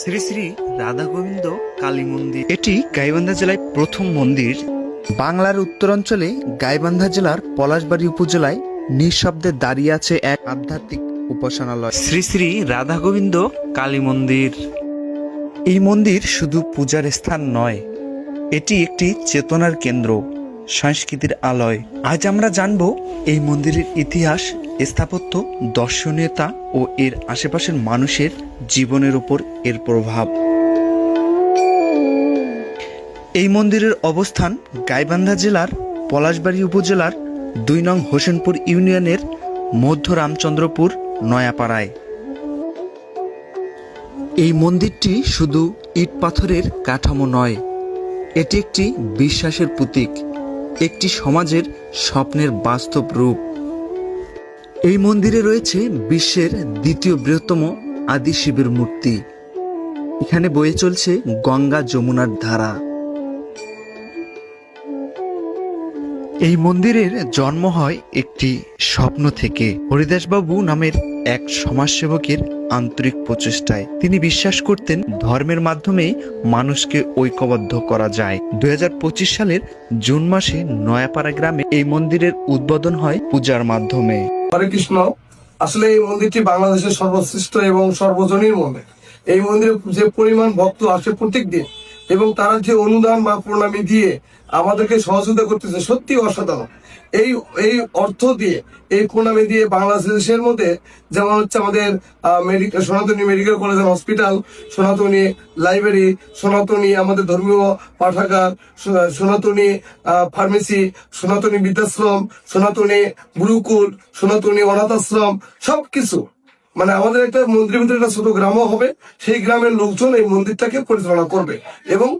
শ্রী শ্রী রাধা গোবিন্দ কালী মন্দির। এটি গাইবান্ধা জেলায় প্রথম মন্দির। বাংলার উত্তরাঞ্চলে গাইবান্ধা জেলার পলাশবাড়ী উপজেলায় নিঃশব্দে দাঁড়িয়ে আছে এক আধ্যাত্মিক উপাসনালয়, শ্রী শ্রী রাধা গোবিন্দ কালী মন্দির। এই মন্দির শুধু পূজার স্থান নয়, এটি একটি চেতনার কেন্দ্র, সংস্কৃতির আলয়। আজ আমরা জানব এই মন্দিরের ইতিহাস, স্থাপত্য, দর্শনীয়তা ও এর আশেপাশের মানুষের জীবনের উপর এর প্রভাব। এই মন্দিরের অবস্থান গাইবান্ধা জেলার পলাশবাড়ী উপজেলার ২ নং হোসেনপুর ইউনিয়নের মধ্য রামচন্দ্রপুর নয়াপাড়ায়। এই মন্দিরটি শুধু ইট পাথরের কাঠামো নয়, এটি একটি বিশ্বাসের প্রতীক, একটি সমাজের স্বপ্নের বাস্তব রূপ। এই মন্দিরে রয়েছে বিশ্বের দ্বিতীয় বৃহত্তম আদি শিবের মূর্তি। এখানে বয়ে চলছে গঙ্গা যমুনার ধারা। এই মন্দিরের জন্ম হয় একটি স্বপ্ন থেকে, হরিদাসবাবু নামের এক সমাজসেবকের আন্তরিক প্রচেষ্টায়। তিনি বিশ্বাস করতেন ধর্মের মাধ্যমে মানুষকে ঐক্যবদ্ধ করা যায়। ২০২৫ সালের জুন মাসে নয়াপাড়া গ্রামে এই মন্দিরের উদ্বোধন হয় পূজার মাধ্যমে। হরে কৃষ্ণ। আসলে এই মন্দিরটি বাংলাদেশের সর্বশ্রেষ্ঠ এবং সর্বজনীন মন্দির। এই মন্দিরে যে পরিমাণ ভক্ত আসে প্রত্যেক দিন এবং তারা যে অনুদান বা প্রণামী দিয়ে আমাদেরকে সহযোগিতা করতেছে, সত্যি অসাধারণ। এই অর্থ দিয়ে, এই প্রণামী দিয়ে বাংলাদেশের মধ্যে যেমন হচ্ছে আমাদের সনাতনী মেডিকেল কলেজ এন্ড হসপিটাল, সনাতনী লাইব্রেরি, সনাতনী আমাদের ধর্মীয় পাঠাগার, সনাতনী ফার্মেসি, সনাতনী বৃদ্ধাশ্রম, সনাতনী গুরুকুল, সনাতনী অনাথ আশ্রম, সবকিছু মানে আমাদের একটা মন্দিরের ভিতরে একটা ছোট গ্রামও হবে। সেই গ্রামের লোকজন এই মন্দিরটাকে পরিচালনা করবে এবং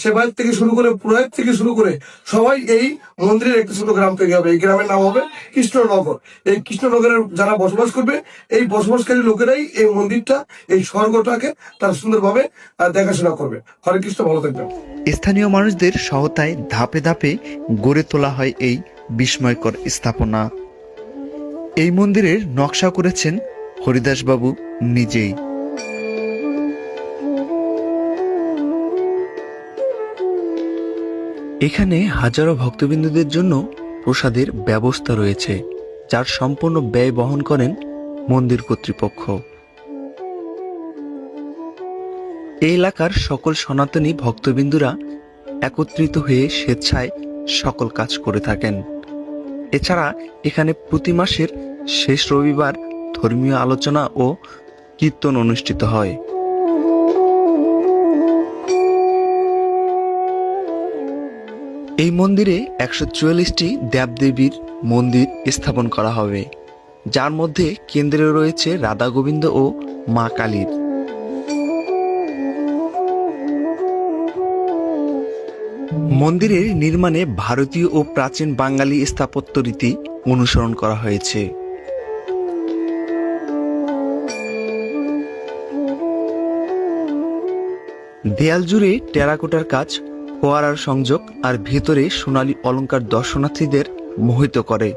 সেবায়ত থেকে শুরু করে পুরোহিত থেকে শুরু করে সবাই এই মন্দিরের একটি ছোট গ্রাম তৈরি হবে। এই গ্রামের নাম হবে কৃষ্ণনগর। এই কৃষ্ণনগরের যারা বসবাস করবে, এই বসবাসকারী লোকেরাই এই মন্দিরটা, এই স্বর্গটাকে তারা সুন্দরভাবে দেখাশোনা করবে। হরে কৃষ্ণ, ভালো থাকবেন। স্থানীয় মানুষদের সহায়তায় ধাপে ধাপে গড়ে তোলা হয় এই বিস্ময়কর স্থাপনা। এই মন্দিরের নকশা করেছেন হরিদাসবাবু নিজেই। এখানে হাজারো ভক্তবৃন্দদের জন্য প্রসাদের ব্যবস্থা রয়েছে, যার সম্পূর্ণ ব্যয় বহন করেন মন্দির কর্তৃপক্ষ। এই এলাকার সকল সনাতনী ভক্তবৃন্দুরা একত্রিত হয়ে স্বেচ্ছায় সকল কাজ করে থাকেন। এছাড়া এখানে প্রতি মাসের শেষ রবিবার ধর্মীয় আলোচনা ও কীর্তন অনুষ্ঠিত হয়। এই মন্দিরে ১৪৪টি দেবদেবীর মন্দির স্থাপন করা হবে, যার মধ্যে কেন্দ্রে রয়েছে রাধা গোবিন্দ ও মা কালীর। মন্দিরের নির্মাণে ভারতীয় ও প্রাচীন বাঙালি স্থাপত্য রীতি অনুসরণ করা হয়েছে। দেয়াল জুড়ে টেরাকোটার কাজ, ফোয়ারার সংযোগ আর ভেতরে সোনালী অলংকার দর্শনার্থীদের মোহিত করে।